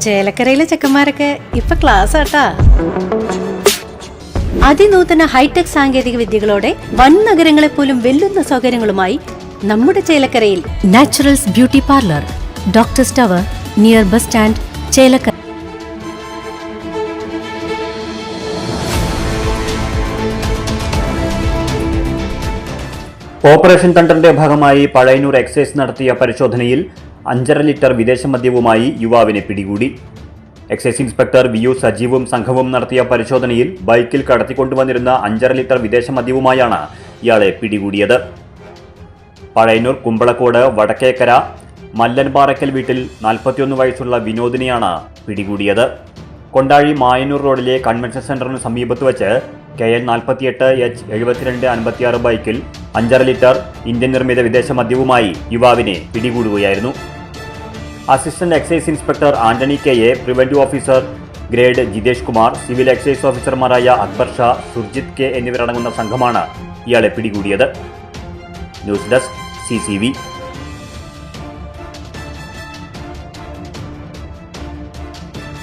ചേലക്കരയിലെ ചെക്കന്മാരൊക്കെ ഇപ്പൊ ക്ലാസ് ആട്ടാ. അതിനൂതന ഹൈടെക് സാങ്കേതിക വിദ്യകളോടെ വൻ നഗരങ്ങളെ പോലും വെല്ലുന്ന സൗകര്യങ്ങളുമായി നമ്മുടെ ചേലക്കരയിൽ naturals beauty parlour, doctors tower, near bus stand, Chelakkara. Operation തണ്ടറിന്റെ ഭാഗമായി പഴയന്നൂർ എക്സൈസ് നടത്തിയ പരിശോധനയിൽ 5.5 ലിറ്റർ വിദേശ മദ്യവുമായി യുവാവിനെ പിടികൂടി. എക്സൈസ് ഇൻസ്പെക്ടർ വി യു സജീവും സംഘവും നടത്തിയ പരിശോധനയിൽ ബൈക്കിൽ കടത്തിക്കൊണ്ടുവന്നിരുന്ന 5.5 ലിറ്റർ വിദേശ മദ്യവുമായാണ് ഇയാളെ പിടികൂടിയത്. പഴയന്നൂർ കുമ്പളക്കോട് വടക്കേക്കര മല്ലൻപാറയ്ക്കൽ വീട്ടിൽ 41 വയസ്സുള്ള വിനോദിനെയാണ് പിടികൂടിയത്. കൊണ്ടാഴി മായന്നൂർ റോഡിലെ കൺവെൻഷൻ സെന്ററിന് സമീപത്ത് വെച്ച് KL 48H7256 ബൈക്കിൽ 5.5 ലിറ്റർ ഇന്ത്യൻ നിർമ്മിത വിദേശ മദ്യവുമായി യുവാവിനെ പിടികൂടുകയായിരുന്നു. Assistant excise inspector Antony KA, preventive officer grade Jithesh Kumar, civil excise ഓഫീസർമാരായ അക്ബർ ഷാ, സുർജിത് K എന്നിവരടങ്ങുന്ന സംഘമാണ് ഇയാളെ പിടികൂടിയത്. News desk CCV.